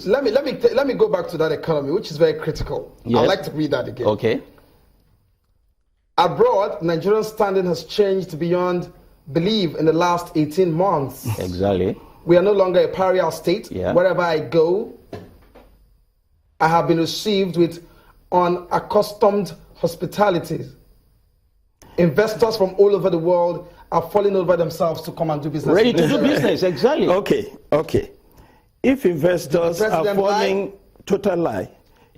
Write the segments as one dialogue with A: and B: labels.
A: Let me go back to that economy, which is very critical.
B: Yes.
A: I'd like to read that again.
B: Okay.
A: Abroad, Nigeria's standing has changed beyond belief in the last 18 months.
B: Exactly.
A: We are no longer a pariah state.
B: Yeah.
A: Wherever I go, I have been received with unaccustomed hospitality. Investors from all over the world are falling over themselves to come and do business.
B: Ready to do business, exactly.
C: Okay. If investors are falling, total lie.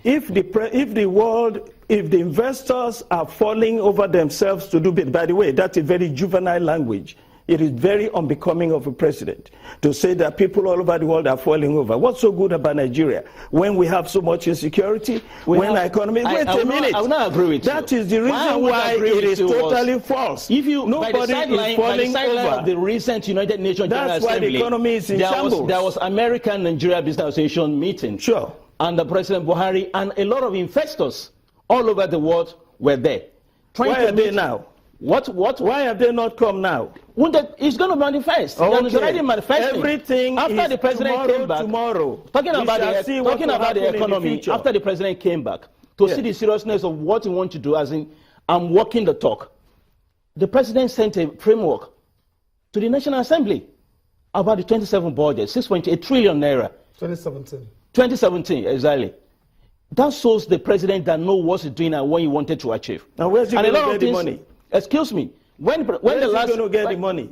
C: If the investors are falling over themselves to do business, by the way, that's a very juvenile language. It is very unbecoming of a president to say that people all over the world are falling over. What's so good about Nigeria when we have so much insecurity, when our economy... Wait a minute.
B: I will not agree with you.
C: That is the reason why it is totally false.
B: If you,
C: nobody is falling over.
B: Of the recent United Nations General
C: That's why
B: Assembly,
C: the economy is in shambles.
B: There was American Nigeria Business Association meeting.
C: Sure.
B: And the President Buhari and a lot of investors all over the world were there.
C: Why are they now?
B: What?
C: Why have they not come now?
B: It's going to manifest.
C: Okay.
B: It's already manifesting.
C: Everything
B: after
C: is
B: the president came back.
C: Tomorrow.
B: Talking about the economy. After the president came back to see the seriousness of what he wants to do, as in, I'm walking the talk. The president sent a framework to the National Assembly about the 27 budget, 6.8 trillion naira. 2017, exactly. That shows the president that knows what he's doing and what he wanted to achieve.
C: Now, where's he going to get the money?
B: Excuse me. Where's
C: he going to get the money?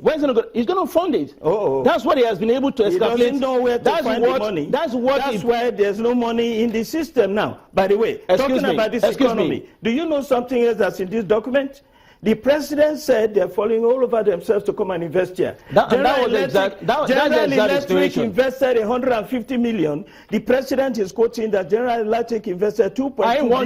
B: He's going to fund it. That's what he has been able to establish.
C: He doesn't know where to find the money. That's why there's no money in the system now. By the way, talking about this economy, do you know something else that's in this document? The president said they're falling all over themselves to come and invest here. General Electric invested 150 million. The president is quoting that General Electric invested 2.2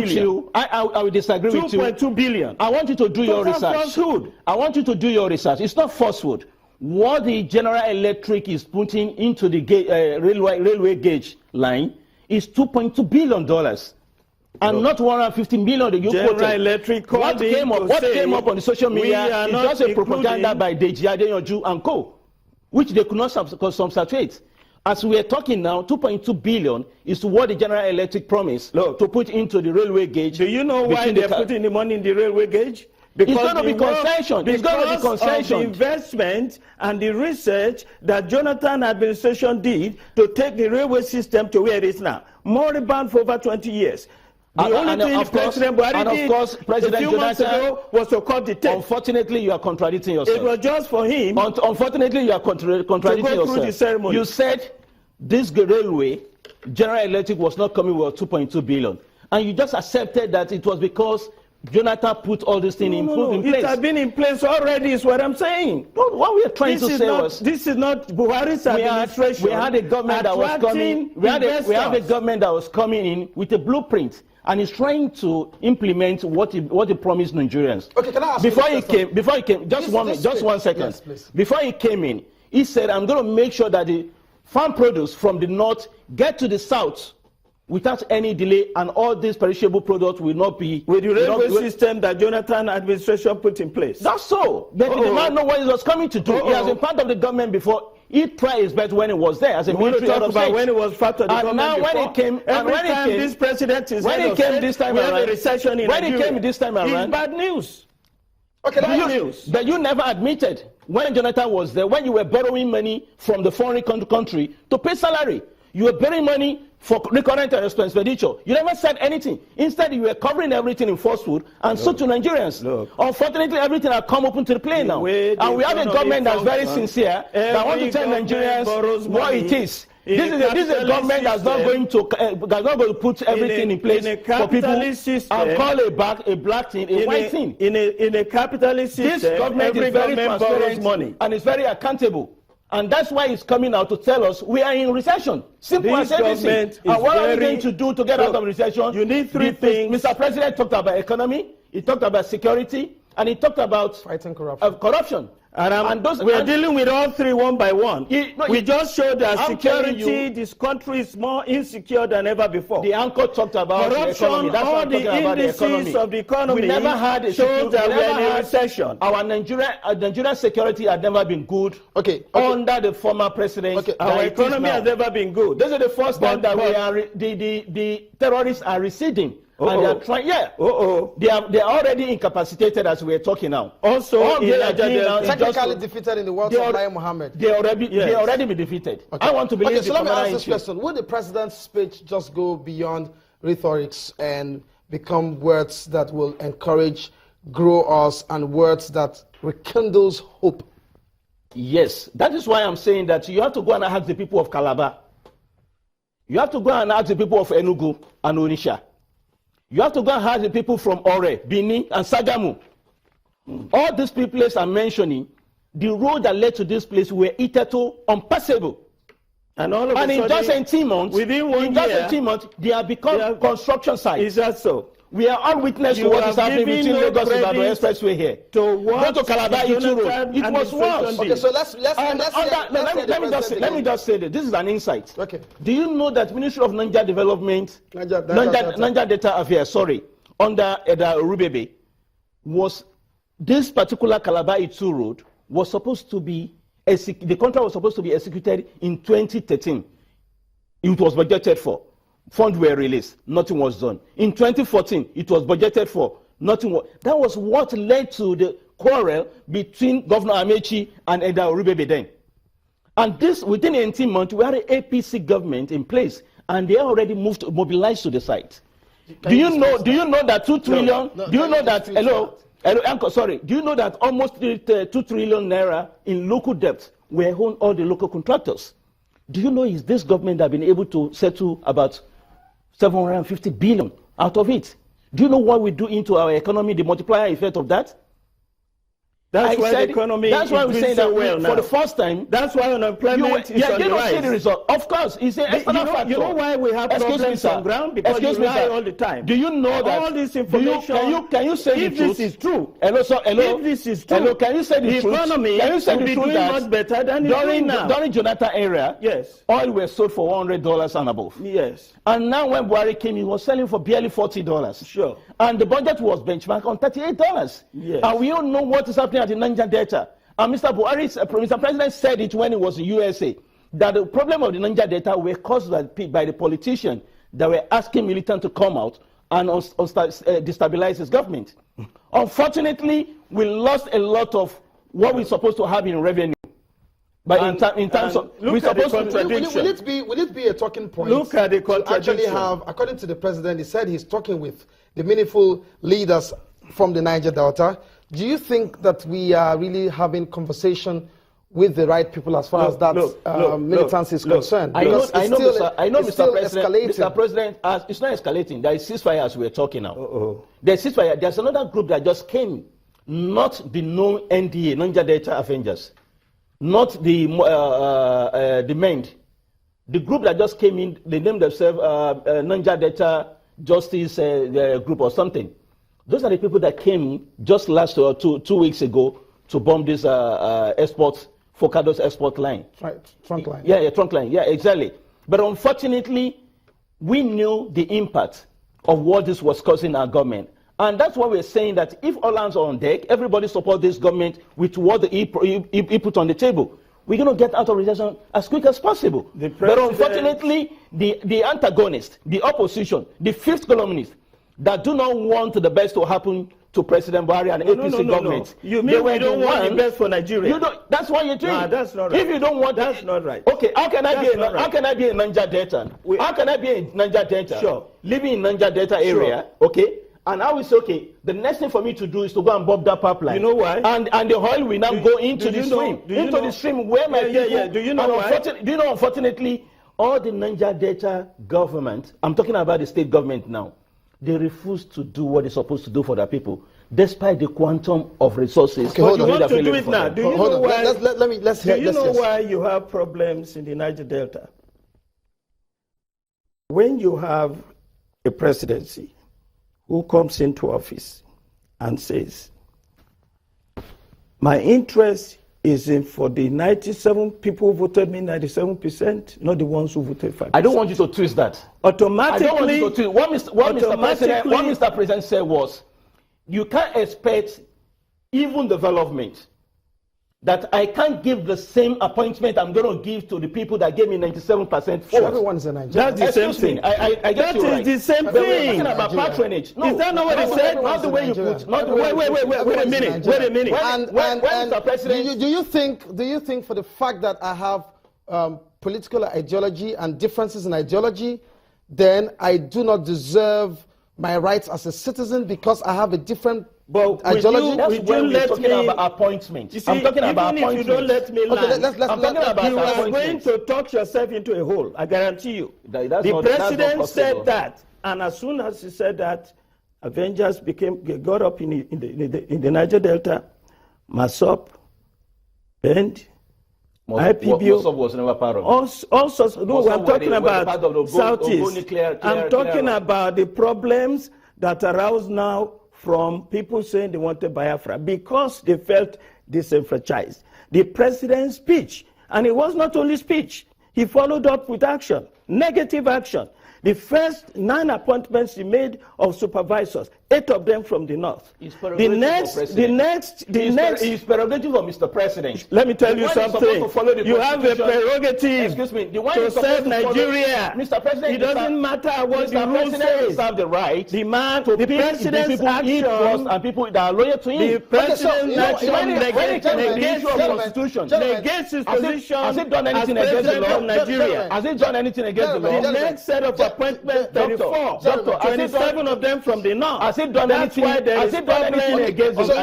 C: billion.
B: I will disagree with you.
C: 2.2 billion.
B: I want you to do your research.
C: Falsehood.
B: I want you to do your research. It's not falsehood. What the General Electric is putting into the railway gauge line is $2.2 billion. And not 150 million that you quoted.
C: General Electric
B: what came up on the social media is just a propaganda by Deji Adeyanju and co, which they could not substantiate. As we are talking now, 2.2 billion is what the General Electric promised to put into the railway gauge.
C: Do you know why they're putting the money in the railway gauge? Because
B: it's going to be concession. It's going to be concession.
C: Of the investment and the research that Jonathan administration did to take the railway system to where it is now. Moribund for over 20 years. The only thing President Buhari did a few months ago was to cut the tape.
B: Unfortunately, you are contradicting yourself.
C: It was just for him.
B: Unfortunately, you are contradicting yourself.
C: Through the ceremony.
B: You said this railway, General Electric was not coming with 2.2 billion. And you just accepted that it was because Jonathan put all this thing in place.
C: It has been in place already, is what I'm saying.
B: What we are trying to say was...
C: This is not Buhari's administration.
B: We had a government that was coming... We have a government that was coming in with a blueprint. And he's trying to implement what he promised Nigerians.
A: Okay, can I ask
B: before he came, just 1 second.
A: Yes, please.
B: Before he came in, he said, I'm going to make sure that the farm produce from the north get to the south without any delay, and all these perishable products will not be...
C: With the railway system that Jonathan administration put in place.
B: That's so. But the man know what he was coming to do. He has been part of the government before. He tried his best when he was there as a military head of state.
C: When he was part of the government
B: now
C: before.
B: When he came,
C: every time this president is
B: when he came this time around,
C: recession in
B: when he came this time around,
C: it's bad news.
A: Okay, bad news.
B: But you never admitted when Jonathan was there, when you were borrowing money from the foreign country to pay salary. You were borrowing money for recurrent expenditure. You never said anything. Instead, you were covering everything in falsehood and so to Nigerians. Unfortunately, everything has come open to the plane now. And we have a government that's very sincere that wants to tell Nigerians what it is. This is a government that's not going to put everything in place for people and call a black thing a white thing.
C: In a capitalist system,
B: this government is very transparent
C: money
B: and it's very accountable. And that's why it's coming out to tell us we are in recession. Simple as everything. And what are we going to do to get out of recession?
C: You need three things.
B: Mr. President talked about economy, he talked about security, and he talked about
A: fighting corruption.
B: Corruption.
C: And we are dealing with all three one by one. We just showed that security, this country is more insecure than ever before.
B: The anchor talked about
C: corruption,
B: the economy. That's
C: all the indices of the economy
B: we never had a
C: shows that we are in a recession.
B: Our Nigerian security had never been good.
A: Okay.
B: Under the former president.
A: Okay.
C: Our economy has never been good.
B: This is the first time that the terrorists are receding. And they are trying, they are already incapacitated as we are talking now.
C: Also,
A: technically defeated in the words of Lai Mohammed.
B: They already been defeated.
A: Okay.
B: I want to believe.
A: Okay, so let me ask this question: would the president's speech just go beyond rhetorics and become words that will encourage, grow us, and words that rekindles hope?
B: Yes, that is why I'm saying that you have to go and ask the people of Calabar. You have to go and ask the people of Enugu and Onitsha. You have to go and ask the people from Ore, Bini, and Sagamu. All these places I'm mentioning, the road that led to this place were hitherto unpassable.
C: And all of a sudden,
B: in just 18 months, they have become construction sites.
C: Is that so?
B: We are all witness to what is happening between Lagos and Ibadan Expressway here. Go to Calabar Road. It was worse.
A: Okay, so let
B: me just say that this is an insight.
A: Okay.
B: Do you know that Ministry of Niger Development, Niger Data Affairs, under Eda Rubebe, was this particular Calabar Itu Road was supposed to be the contract was supposed to be executed in 2013. It was budgeted for. Funds were released, nothing was done. In 2014, it was budgeted for, nothing was. That was what led to the quarrel between Governor Amechi and Eda Orubebe then. And this, within 18 months, we had an APC government in place, and they already mobilized to the site. Do you know that 2 trillion, do you know that, do you know that almost 2 trillion naira in local debt were owned all the local contractors? Do you know is this government that have been able to settle about 750 billion out of it? Do you know what we do into our economy, the multiplier effect of that?
C: That's why the economy is
B: we're saying
C: so
B: that
C: well
B: for the first time.
C: That's why unemployment is on the rise.
B: See the result. Of course, it's an external factor.
C: You know why we have problems on ground? Because you lie all the time.
B: Do you know that
C: all this information?
B: Can you say
C: if
B: the truth?
C: This is true?
B: Hello, sir. Hello.
C: If this is true,
B: hello. Can you say the truth?
C: Economy
B: can you say
C: will
B: the
C: be
B: truth
C: doing
B: that
C: much better than it's doing now.
B: During Jonathan era,
C: yes,
B: oil was sold for $100 and above.
C: Yes.
B: And now when Buhari came, he was selling for barely $40.
C: Sure.
B: And the budget was benchmarked on $38.
C: Yes.
B: And we all know what is happening at the Niger Delta. And Mr. President said it when he was in USA, that the problem of the Niger Delta were caused by the politicians that were asking militants to come out and destabilize his government. Unfortunately, we lost a lot of what we're supposed to have in revenue. But in terms of,
C: we're supposed to...
A: Will it be a talking point?
C: Look at the contradiction.
A: Actually have, according to the president, he said he's talking with the meaningful leaders from the Niger Delta. Do you think that we are really having conversation with the right people as far as that militancy is concerned?
B: I know, Mr. President.
A: Escalating.
B: Mr. President, it's not escalating. There is ceasefire as we're talking now. There's ceasefire. There's another group that just came, not the known NDA, Niger Delta Avengers, not the MEND. The group that just came in, they named themselves Niger Delta Justice Group or something. Those are the people that came just last 2 weeks ago to bomb this Focados export line.
A: Right, trunk line.
B: Yeah, trunk line. Yeah, exactly. But unfortunately, we knew the impact of what this was causing our government. And that's why we're saying that if all hands are on deck, everybody support this government with what he put on the table. We're going to get out of recession as quick as possible. But unfortunately, the antagonist, the opposition, the fifth columnist, that do not want the best to happen to President Buhari and APC government.
C: You mean we don't want the best for Nigeria?
B: That's what you're doing.
C: Nah, that's not right.
B: If you don't want,
C: that's not right.
B: Okay, how can I be a Niger Delta? How can I be a Niger Delta?
C: Sure.
B: Living in Niger Delta area, okay? And I will say, okay, the next thing for me to do is to go and bomb that pipeline.
C: You know why?
B: And the oil will now go into the stream. The stream where my people...
C: Do you know why?
B: Do you know, unfortunately, all the Niger Delta government, I'm talking about the state government now, they refuse to do what they're supposed to do for their people, despite the quantum of resources.
C: Okay, you want to do it now. Do you know why?
A: Let's hear.
C: Do you know why you have problems in the Niger Delta? When you have a presidency who comes into office and says, my interest is in for the 97 people who voted me, 97%, not the ones who voted 5%.
B: I don't want you to twist that.
C: Automatically,
B: I don't want you to twist. What Mr. President said was, you can't expect even development that I can't give the same appointment I'm going to give to the people that gave me 97%
A: Sure, everyone's in Nigeria.
C: That's the same thing.
B: I get you right.
C: That is the same
B: But we're
C: thing.
B: talking about patronage. No,
C: is that not what he said?
B: Not the way you put. Not the way.
C: Wait a minute. Wait a minute.
A: And
B: Mr. President,
A: do you think for the fact that I have political ideology and differences in ideology, then I do not deserve my rights as a citizen because I have a different ideology?
B: That's when we're talking about appointments.
C: See,
B: I'm talking about appointments.
C: If you don't let me land,
A: I'm
C: talking about you are going to talk yourself into a hole. I guarantee you. The president said that, and as soon as he said that, Avengers got up in the Niger Delta, Masop, Bend, IPBO.
B: Mosop was never part of it.
C: All sorts. No, I'm talking about Southeast.
B: I'm
C: talking about the problems that arouse now from people saying they wanted Biafra because they felt disenfranchised. The president's speech, and it was not only speech, he followed up with action, negative action. The first 9 appointments he made of supervisors, 8 of them from the north.
B: It's prerogative of Mr. President.
C: Let me tell you something. You have a prerogative to serve Nigeria.
B: Mr. President,
C: it doesn't matter what the rule says.
B: Have the right
C: the president's action
B: and people that are loyal to him.
C: The president's action negates his position as president of Nigeria.
B: Has he done anything against the law?
C: The next set of appointments, 34, 27 of them from the north.
B: Has he done anything against the law?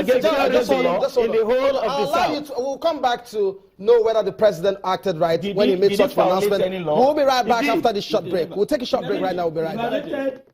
C: In the whole of the South.
A: We'll come back to know whether the president acted right when he made such an announcement. We'll be right back after this short break. We'll take a short break right now. We'll be right back.